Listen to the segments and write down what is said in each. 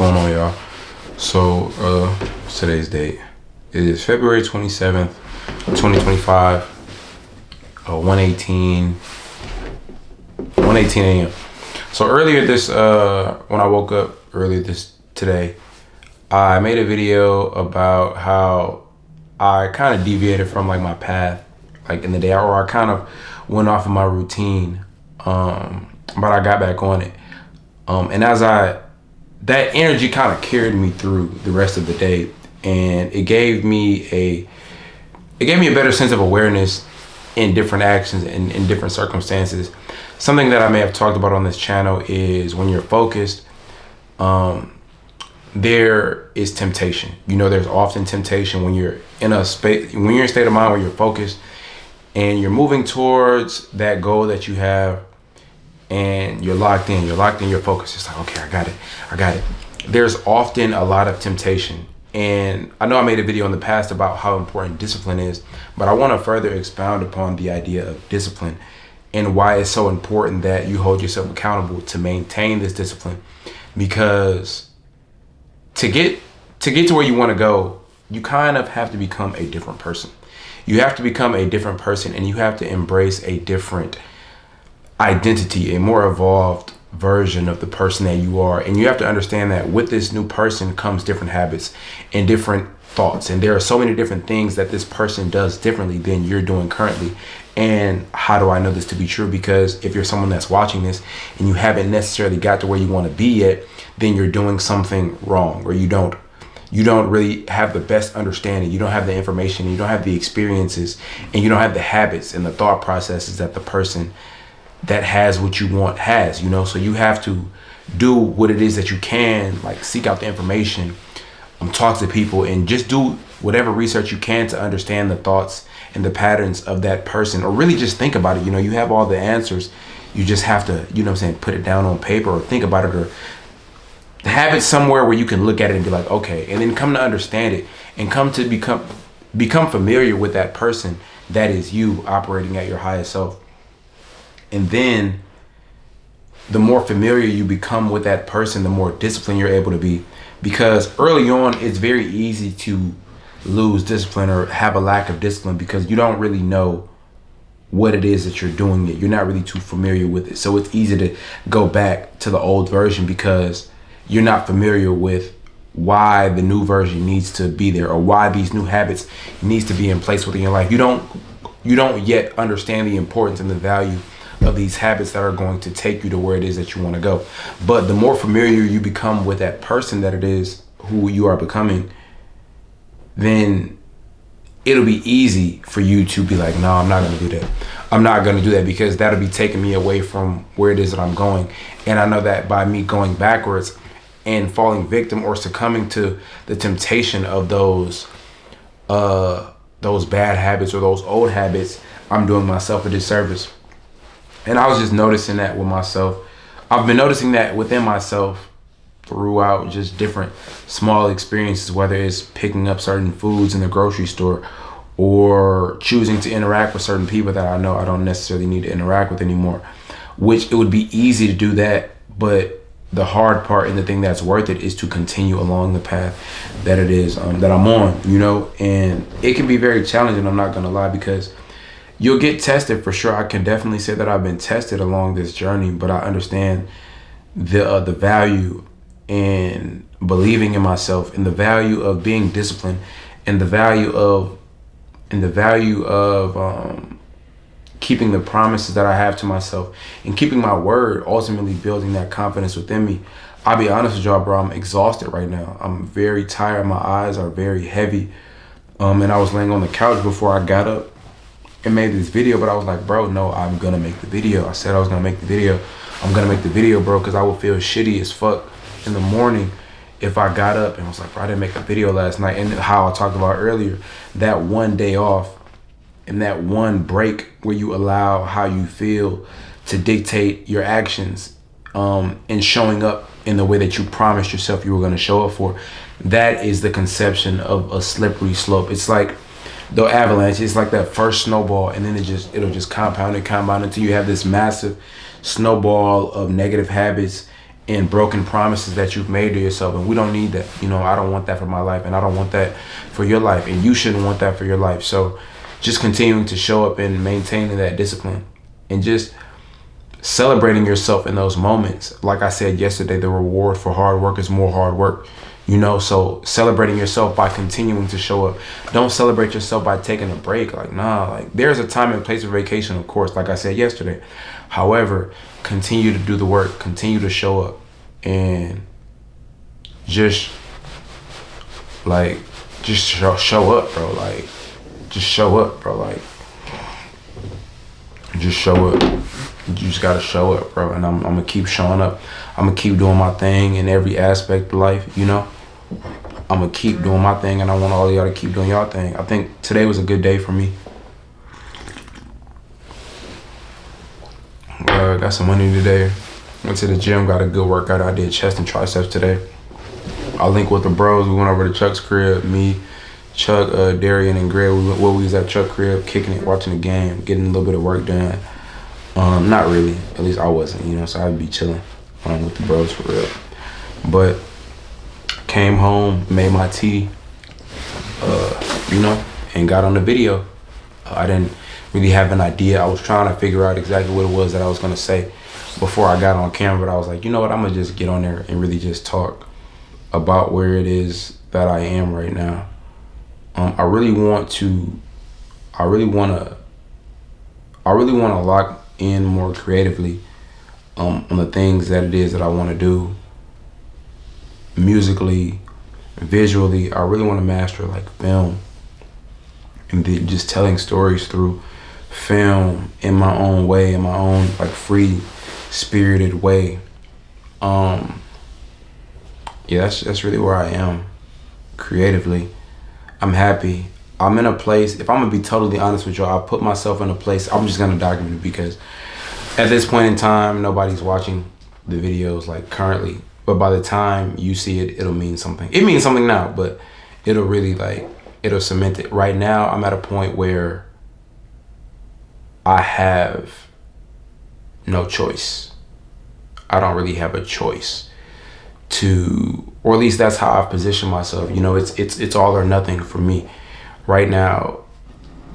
going on, y'all? So, today's date is February 27th, 2025, 1:18 a.m. So earlier when I woke up today, I made a video about how I kind of deviated from like my path, like in the day, or I kind of went off of my routine, but I got back on it. And that energy kind of carried me through the rest of the day, and it gave me a better sense of awareness in different actions and in different circumstances. Something that I may have talked about on this channel is when you're focused, there is temptation. There's often temptation when you're in a state of mind where you're focused and you're moving towards that goal that you have, and you're locked in, you're focused. It's like, okay, I got it. There's often a lot of temptation. And I know I made a video in the past about how important discipline is, but I want to further expound upon the idea of discipline and why it's so important that you hold yourself accountable to maintain this discipline. Because to get to where you want to go, you kind of have to become a different person. You have to become a different person, and you have to embrace a different identity, a more evolved version of the person that you are. And you have to understand that with this new person comes different habits and different thoughts, and there are so many different things that this person does differently than you're doing currently. And how do I know this to be true? Because if you're someone that's watching this and you haven't necessarily got to where you want to be yet, then you're doing something wrong, or you don't really have the best understanding. You don't have the information, you don't have the experiences, and you don't have the habits and the thought processes that the person that has what you want has. So you have to do what it is that you can, like seek out the information, talk to people, and just do whatever research you can to understand the thoughts and the patterns of that person, or really just think about it. You have all the answers. You just have to, put it down on paper or think about it, or have it somewhere where you can look at it and be like, okay, and then come to understand it and come to become familiar with that person that is you operating at your highest self. And then the more familiar you become with that person, the more disciplined you're able to be. Because early on, it's very easy to lose discipline or have a lack of discipline because you don't really know what it is that you're doing yet. You're not really too familiar with it. So it's easy to go back to the old version because you're not familiar with why the new version needs to be there, or why these new habits needs to be in place within your life. You don't yet understand the importance and the value of these habits that are going to take you to where it is that you want to go. But the more familiar you become with that person that it is who you are becoming, then it'll be easy for you to be like, no, I'm not going to do that. I'm not going to do that because that'll be taking me away from where it is that I'm going. And I know that by me going backwards and falling victim or succumbing to the temptation of those bad habits or those old habits, I'm doing myself a disservice. And I was just noticing that with myself. I've been noticing that within myself throughout just different small experiences, whether it's picking up certain foods in the grocery store or choosing to interact with certain people that I know I don't necessarily need to interact with anymore, which it would be easy to do that. But the hard part and the thing that's worth it is to continue along the path that it is that I'm on, and it can be very challenging. I'm not going to lie, because you'll get tested for sure. I can definitely say that I've been tested along this journey, but I understand the value in believing in myself, and the value of being disciplined, and the value of keeping the promises that I have to myself and keeping my word, ultimately building that confidence within me. I'll be honest with y'all, bro, I'm exhausted right now. I'm very tired. My eyes are very heavy. And I was laying on the couch before I got up and made this video, but I was like, bro, no, I'm gonna make the video. I said I was gonna make the video. I'm gonna make the video, bro, because I would feel shitty as fuck in the morning if I got up and was like, bro, I didn't make a video last night. And how I talked about earlier, that one day off and that one break where you allow how you feel to dictate your actions, and showing up in the way that you promised yourself you were gonna show up for. That is the conception of a slippery slope. It's like the avalanche. It's like that first snowball, and then it'll just compound until you have this massive snowball of negative habits and broken promises that you've made to yourself. And we don't need that. You know, I don't want that for my life, and I don't want that for your life, and you shouldn't want that for your life. So just continuing to show up and maintaining that discipline, and just celebrating yourself in those moments. Like I said yesterday, the reward for hard work is more hard work. You know, so celebrating yourself by continuing to show up. Don't celebrate yourself by taking a break. Like, nah, like there's a time and place for vacation, of course, like I said yesterday. However, continue to do the work, continue to show up, and just show up, bro. Like, just show up, bro. Like, just show up. You just gotta show up, bro. And I'm gonna keep showing up. I'm gonna keep doing my thing in every aspect of life, you know? I'm gonna keep doing my thing, and I want all of y'all to keep doing y'all thing. I think today was a good day for me. Got some money today. Went to the gym, got a good workout. I did chest and triceps today. I linked with the bros. We went over to Chuck's crib. Me, Chuck, Darian, and Greg. We was at Chuck's crib, kicking it, watching the game, getting a little bit of work done. Not really. At least I wasn't, you know, so I'd be chilling with the bros for real. But came home, made my tea, you know, and got on the video. I didn't really have an idea. I was trying to figure out exactly what it was that I was going to say before I got on camera. But I was like, you know what, I'm going to just get on there and really just talk about where it is that I am right now. I really want to lock in more creatively on the things that it is that I want to do musically, visually. I really want to master like film and just telling stories through film in my own way, in my own like free spirited way. Yeah, that's really where I am creatively. I'm happy. I'm in a place, if I'm gonna be totally honest with y'all, I put myself in a place, I'm just gonna document it because at this point in time, nobody's watching the videos like currently. But by the time you see it, it'll mean something. It means something now, but it'll really it'll cement it. Right now, I'm at a point where I have no choice. I don't really have a choice or at least that's how I've positioned myself. You know, it's all or nothing for me right now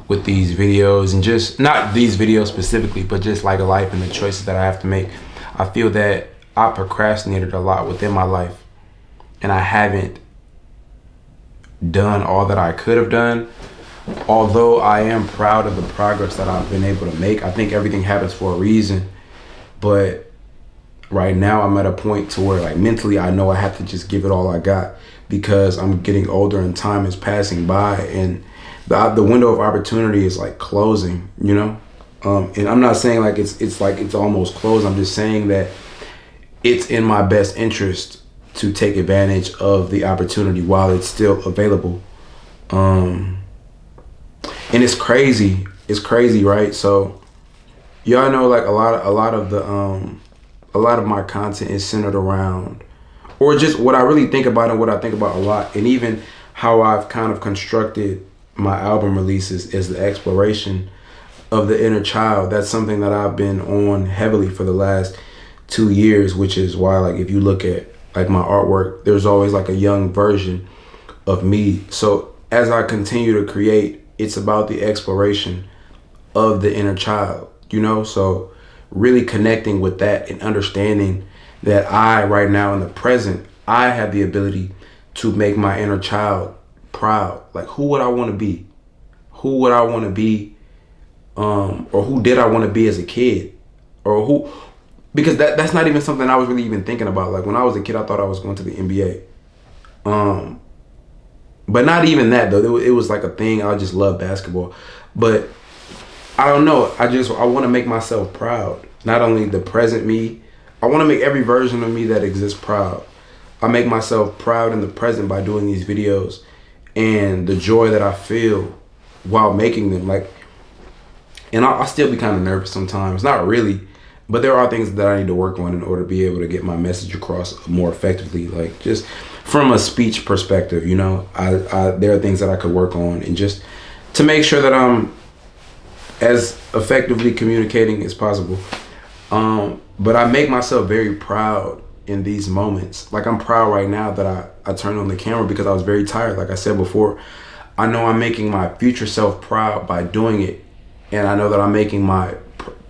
with these videos, and just not these videos specifically, but just like life and the choices that I have to make. I feel that I procrastinated a lot within my life, and I haven't done all that I could have done. Although I am proud of the progress that I've been able to make, I think everything happens for a reason. But right now I'm at a point to where like mentally I know I have to just give it all I got because I'm getting older and time is passing by, and the window of opportunity is like closing, you know? And I'm not saying like it's almost closed. I'm just saying that it's in my best interest to take advantage of the opportunity while it's still available. And it's crazy, right? So y'all know like a lot of my content is centered around, or just what I really think about and what I think about a lot, and even how I've kind of constructed my album releases is the exploration of the inner child. That's something that I've been on heavily for the last 2 years, which is why like if you look at like my artwork, there's always like a young version of me. So as I continue to create, it's about the exploration of the inner child, you know? So really connecting with that and understanding that I, right now in the present, I have the ability to make my inner child proud. Like, who would I want to be? Who would I want to be? Or who did I want to be as a kid? Or who, because that's not even something I was really even thinking about. Like when I was a kid, I thought I was going to the NBA. But not even that though. It was like a thing. I just love basketball. But I don't know. I want to make myself proud. Not only the present me, I want to make every version of me that exists proud. I make myself proud in the present by doing these videos and the joy that I feel while making them. Like, and I still be kind of nervous sometimes. Not really, but there are things that I need to work on in order to be able to get my message across more effectively. Like just from a speech perspective, you know, there are things that I could work on, and just to make sure that I'm as effectively communicating as possible. But I make myself very proud in these moments. Like, I'm proud right now that I turned on the camera because I was very tired. Like I said before, I know I'm making my future self proud by doing it. And I know that I'm making my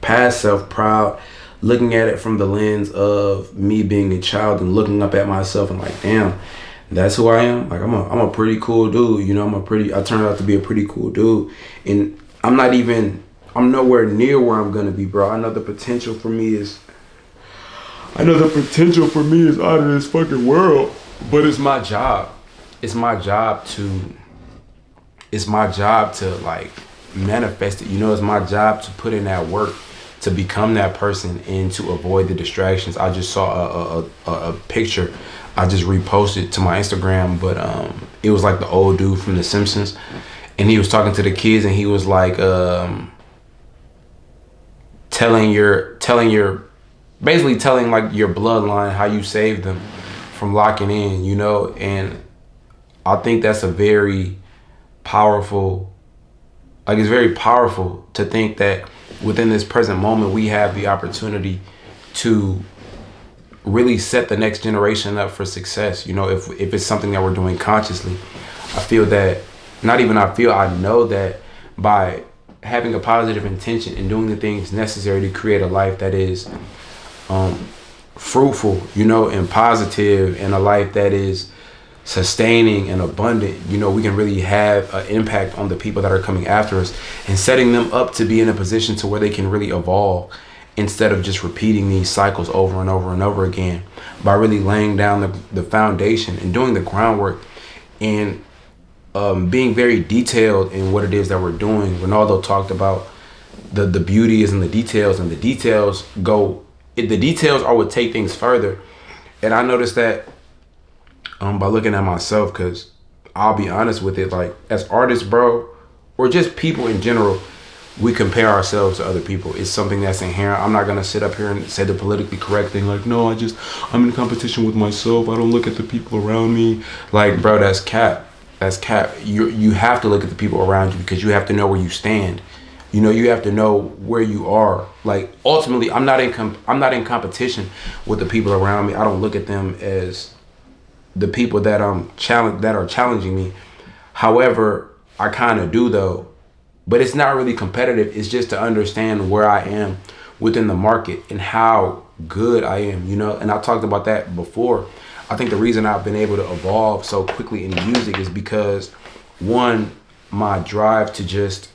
past self proud, looking at it from the lens of me being a child and looking up at myself and like, damn, that's who I am. Like, I'm a pretty cool dude. You know, I turned out to be a pretty cool dude. And I'm nowhere near where I'm gonna be, bro. I know the potential for me is out of this fucking world. But it's my job. It's my job to like manifest it. You know, it's my job to put in that work to become that person and to avoid the distractions. I just saw a picture. I just reposted to my Instagram, but it was like the old dude from The Simpsons, and he was talking to the kids, and he was like telling like your bloodline how you saved them from locking in, you know. And I think that's a very powerful, like, it's very powerful to think that within this present moment we have the opportunity to really set the next generation up for success. You know, if it's something that we're doing consciously, I know that by having a positive intention and doing the things necessary to create a life that is fruitful, you know, and positive, and a life that is sustaining and abundant, you know, we can really have an impact on the people that are coming after us and setting them up to be in a position to where they can really evolve instead of just repeating these cycles over and over and over again, by really laying down the foundation and doing the groundwork and being very detailed in what it is that we're doing. Ronaldo talked about the beauty is in the details, and the details are what take things further. And I noticed that by looking at myself, because I'll be honest with it, like, as artists, bro, or just people in general, we compare ourselves to other people. It's something that's inherent. I'm not gonna sit up here and say the politically correct thing, like, no, I'm in competition with myself. I don't look at the people around me. Like, bro, that's cap. That's cap. You have to look at the people around you, because you have to know where you stand. You know, you have to know where you are. Like, ultimately, I'm not in competition with the people around me. I don't look at them as the people that are challenging me. However, I kind of do, though. But it's not really competitive. It's just to understand where I am within the market and how good I am, you know. And I talked about that before. I think the reason I've been able to evolve so quickly in music is because, one, my drive to just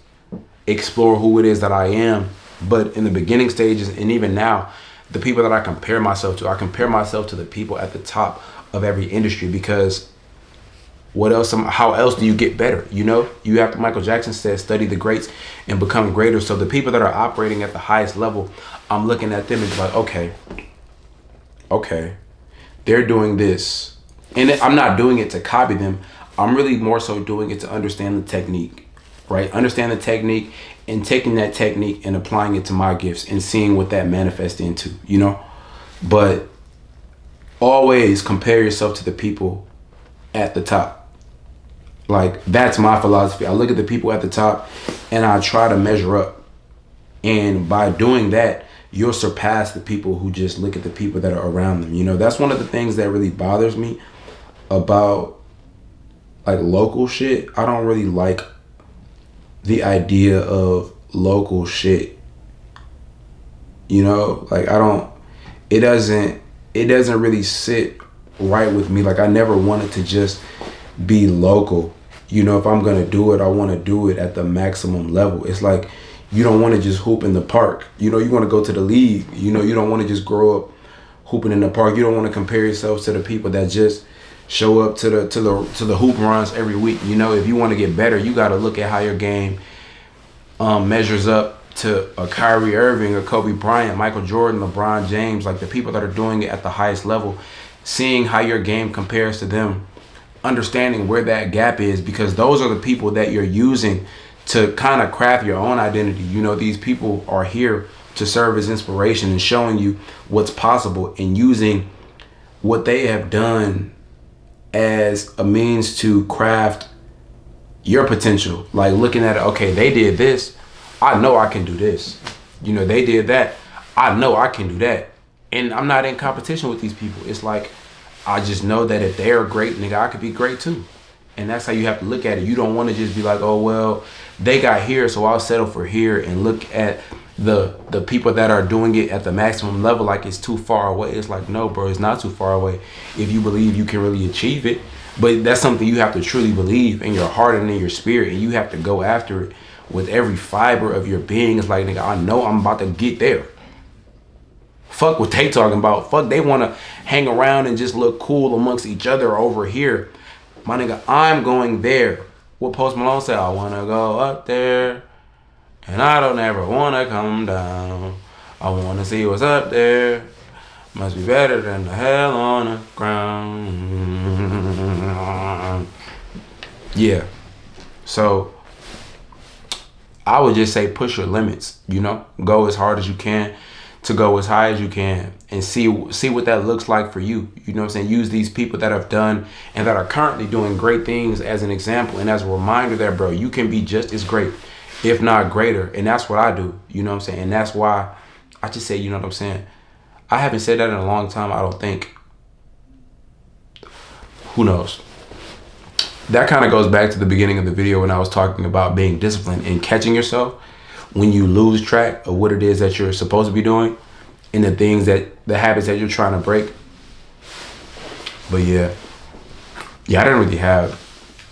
explore who it is that I am. But in the beginning stages, and even now, the people that I compare myself to the people at the top of every industry, because how else do you get better? You know, Michael Jackson said, study the greats and become greater. So the people that are operating at the highest level, I'm looking at them and be like, okay, they're doing this. And I'm not doing it to copy them. I'm really more so doing it to understand the technique, right? Understand the technique and taking that technique and applying it to my gifts and seeing what that manifests into, you know? But always compare yourself to the people at the top. Like, that's my philosophy. I look at the people at the top and I try to measure up. And by doing that, you'll surpass the people who just look at the people that are around them. You know, that's one of the things that really bothers me about, like, local shit. I don't really like the idea of local shit. You know, like, it doesn't really sit right with me. Like, I never wanted to just be local. You know, if I'm gonna do it, I want to do it at the maximum level. It's like, you don't want to just hoop in the park. You know, you want to go to the league. You know, you don't want to just grow up hooping in the park. You don't want to compare yourself to the people that just show up to the hoop runs every week. You know, if you want to get better, you got to look at how your game measures up to a Kyrie Irving, a Kobe Bryant, Michael Jordan, LeBron James, like the people that are doing it at the highest level, seeing how your game compares to them, understanding where that gap is, because those are the people that you're using to kind of craft your own identity. You know, these people are here to serve as inspiration and showing you what's possible and using what they have done as a means to craft your potential. Like, looking at it, okay, they did this, I know I can do this. You know, they did that, I know I can do that. And I'm not in competition with these people. It's like, I just know that if they're great, nigga, I could be great too. And that's how you have to look at it. You don't want to just be like, oh, well, they got here, so I'll settle for here, and look at the people that are doing it at the maximum level like it's too far away. It's like, no, bro, it's not too far away if you believe you can really achieve it. But that's something you have to truly believe in your heart and in your spirit, and you have to go after it with every fiber of your being. It's like, nigga, I know I'm about to get there. Fuck what they talking about. Fuck, they want to hang around and just look cool amongst each other over here. My nigga, I'm going there. What Post Malone said, I want to go up there, and I don't ever want to come down. I want to see what's up there. Must be better than the hell on the ground. Yeah. So I would just say push your limits, you know? Go as hard as you can to go as high as you can, and see what that looks like for you. You know what I'm saying? Use these people that have done and that are currently doing great things as an example and as a reminder that, bro, you can be just as great, if not greater. And that's what I do, you know what I'm saying? And that's why I just say, you know what I'm saying? I haven't said that in a long time, I don't think. Who knows? That kind of goes back to the beginning of the video when I was talking about being disciplined and catching yourself when you lose track of what it is that you're supposed to be doing and the things the habits that you're trying to break. But yeah, I didn't really have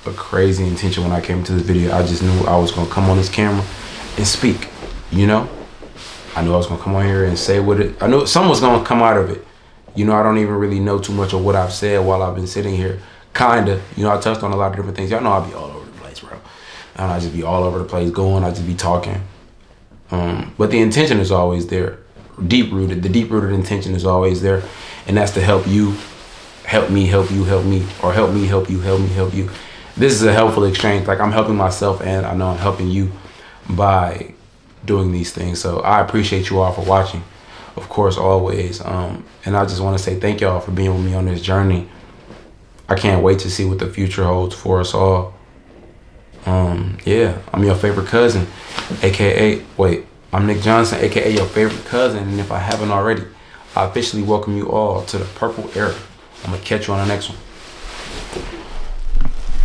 a crazy intention when I came to this video. I just knew I was gonna come on this camera and speak, you know? I knew I was gonna come on here and say I knew something was gonna come out of it. You know, I don't even really know too much of what I've said while I've been sitting here. Kinda, you know, I touched on a lot of different things. Y'all know I'll be all over the place, bro. I just be all over the place going, I just be talking. But the intention is always there, deep-rooted. The deep-rooted intention is always there, and that's to help you, help me, help you, help me, or help me, help you, help me, help you. This is a helpful exchange. Like, I'm helping myself, and I know I'm helping you by doing these things. So I appreciate you all for watching, of course, always. And I just want to say thank y'all for being with me on this journey. I can't wait to see what the future holds for us all. Yeah, I'm your favorite cousin, I'm Nick Johnson, aka your favorite cousin. And if I haven't already, I officially welcome you all to the purple era. I'm gonna catch you on the next one.